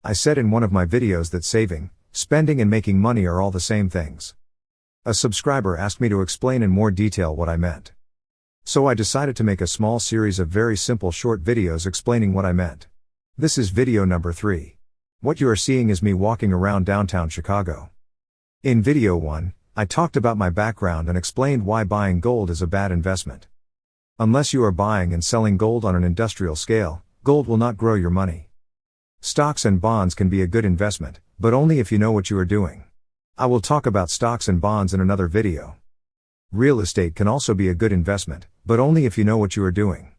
I said in one of my videos that saving, spending and making money are all the same things. A subscriber asked me to explain in more detail what I meant. So I decided to make a small series of very simple short videos explaining what I meant. This is video number 3. What you are seeing is me walking around downtown Chicago. In video 1, I talked about my background and explained why buying gold is a bad investment. Unless you are buying and selling gold on an industrial scale, gold will not grow your money. Stocks and bonds can be a good investment, but only if you know what you are doing. I will talk about stocks and bonds in another video. Real estate can also be a good investment, but only if you know what you are doing.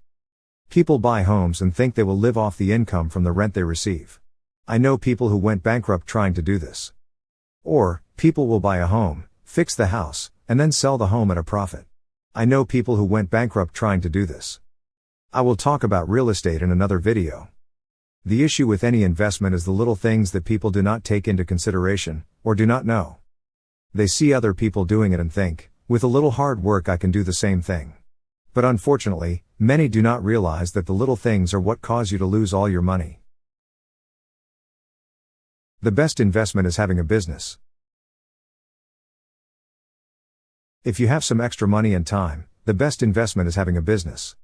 People buy homes and think they will live off the income from the rent they receive. I know people who went bankrupt trying to do this. Or, people will buy a home, fix the house, and then sell the home at a profit. I know people who went bankrupt trying to do this. I will talk about real estate in another video. The issue with any investment is the little things that people do not take into consideration, or do not know. They see other people doing it and think, with a little hard work I can do the same thing. But unfortunately, many do not realize that the little things are what cause you to lose all your money. The best investment is having a business. If you have some extra money and time, the best investment is having a business.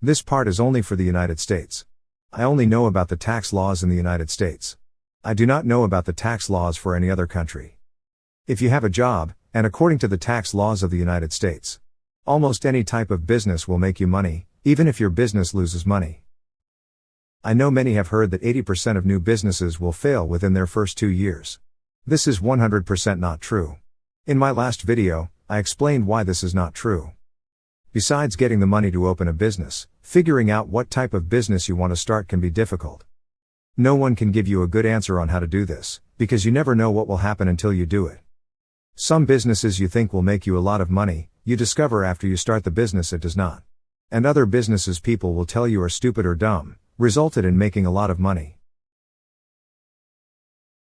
This part is only for the United States. I only know about the tax laws in the United States. I do not know about the tax laws for any other country. If you have a job, and according to the tax laws of the United States, almost any type of business will make you money, even if your business loses money. I know many have heard that 80% of new businesses will fail within their first 2 years. This is 100% not true. In my last video, I explained why this is not true. Besides getting the money to open a business, figuring out what type of business you want to start can be difficult. No one can give you a good answer on how to do this, because you never know what will happen until you do it. Some businesses you think will make you a lot of money, you discover after you start the business it does not. And other businesses people will tell you are stupid or dumb, resulted in making a lot of money.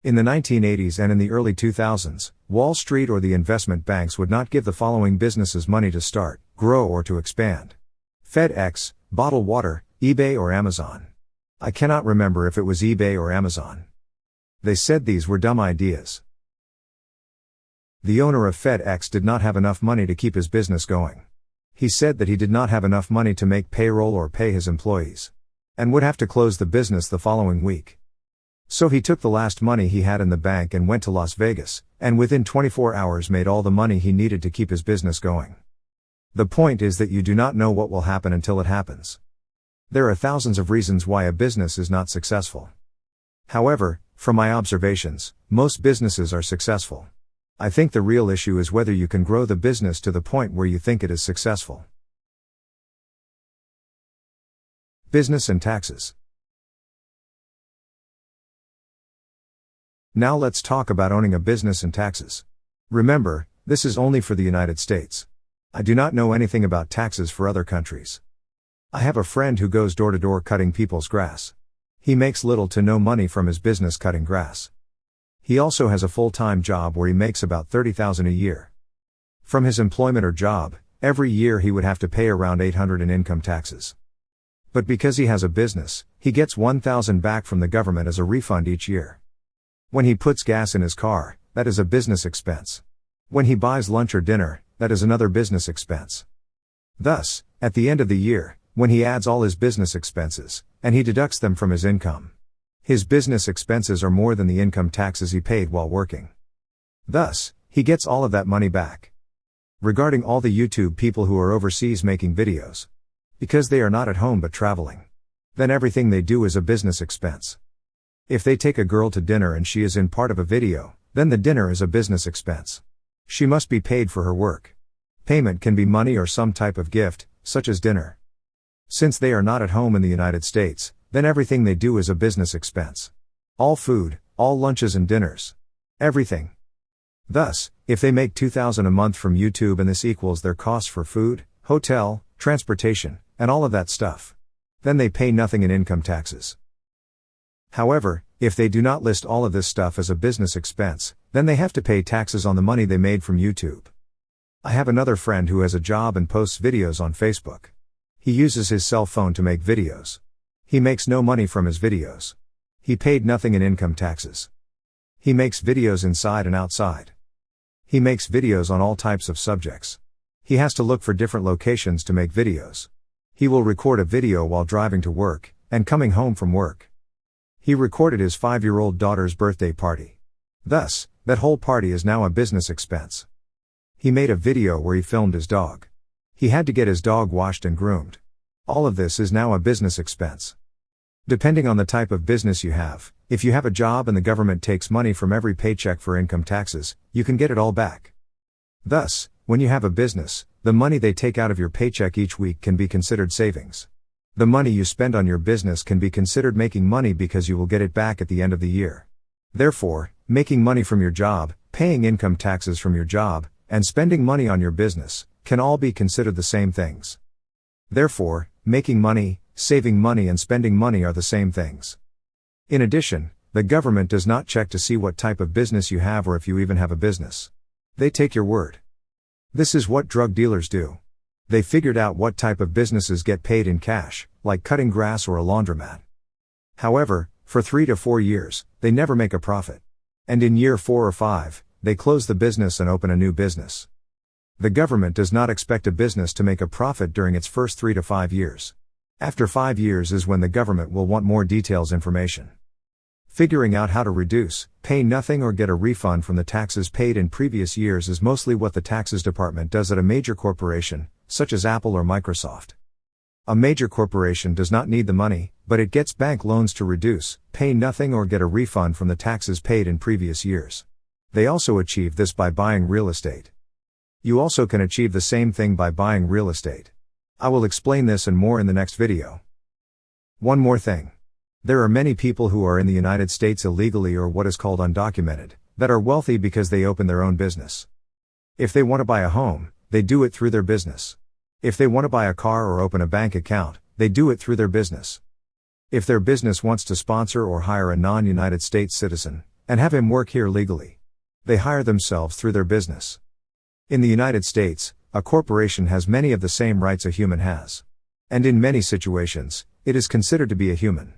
In the 1980s and in the early 2000s, Wall Street or the investment banks would not give the following businesses money to start, grow or to expand. FedEx, bottled water, eBay or Amazon. I cannot remember if it was eBay or Amazon. They said these were dumb ideas. The owner of FedEx did not have enough money to keep his business going. He said that he did not have enough money to make payroll or pay his employees, and would have to close the business the following week. So he took the last money he had in the bank and went to Las Vegas, and within 24 hours made all the money he needed to keep his business going. The point is that you do not know what will happen until it happens. There are thousands of reasons why a business is not successful. However, from my observations, most businesses are successful. I think the real issue is whether you can grow the business to the point where you think it is successful. Business and taxes. Now let's talk about owning a business and taxes. Remember, this is only for the United States. I do not know anything about taxes for other countries. I have a friend who goes door to door cutting people's grass. He makes little to no money from his business cutting grass. He also has a full-time job where he makes about $30,000 a year. From his employment or job, every year he would have to pay around $800 in income taxes. But because he has a business, he gets $1,000 back from the government as a refund each year. When he puts gas in his car, that is a business expense. When he buys lunch or dinner, that is another business expense. Thus, at the end of the year, when he adds all his business expenses, and he deducts them from his income, his business expenses are more than the income taxes he paid while working. Thus, he gets all of that money back. Regarding all the YouTube people who are overseas making videos, because they are not at home but traveling, then everything they do is a business expense. If they take a girl to dinner and she is in part of a video, then the dinner is a business expense. She must be paid for her work. Payment can be money or some type of gift, such as dinner. Since they are not at home in the United States, then everything they do is a business expense. All food, all lunches and dinners. Everything. Thus, if they make $2,000 a month from YouTube and this equals their costs for food, hotel, transportation, and all of that stuff, then they pay nothing in income taxes. However, if they do not list all of this stuff as a business expense, then they have to pay taxes on the money they made from YouTube. I have another friend who has a job and posts videos on Facebook. He uses his cell phone to make videos. He makes no money from his videos. He paid nothing in income taxes. He makes videos inside and outside. He makes videos on all types of subjects. He has to look for different locations to make videos. He will record a video while driving to work, and coming home from work. He recorded his 5-year-old daughter's birthday party. Thus, that whole party is now a business expense. He made a video where he filmed his dog. He had to get his dog washed and groomed. All of this is now a business expense. Depending on the type of business you have, if you have a job and the government takes money from every paycheck for income taxes, you can get it all back. Thus, when you have a business, the money they take out of your paycheck each week can be considered savings. The money you spend on your business can be considered making money because you will get it back at the end of the year. Therefore, making money from your job, paying income taxes from your job, and spending money on your business, can all be considered the same things. Therefore, making money, saving money and spending money are the same things. In addition, the government does not check to see what type of business you have or if you even have a business. They take your word. This is what drug dealers do. They figured out what type of businesses get paid in cash, like cutting grass or a laundromat. However, for 3 to 4 years, they never make a profit. And in year 4 or 5, they close the business and open a new business. The government does not expect a business to make a profit during its first 3 to 5 years. After 5 years is when the government will want more details information. Figuring out how to reduce, pay nothing or get a refund from the taxes paid in previous years is mostly what the taxes department does at a major corporation, such as Apple or Microsoft. A major corporation does not need the money, but it gets bank loans to reduce, pay nothing or get a refund from the taxes paid in previous years. They also achieve this by buying real estate. You also can achieve the same thing by buying real estate. I will explain this and more in the next video. One more thing. There are many people who are in the United States illegally or what is called undocumented, that are wealthy because they open their own business. If they want to buy a home, they do it through their business. If they want to buy a car or open a bank account, they do it through their business. If their business wants to sponsor or hire a non-United States citizen, and have him work here legally, they hire themselves through their business. In the United States, a corporation has many of the same rights a human has. And in many situations, it is considered to be a human.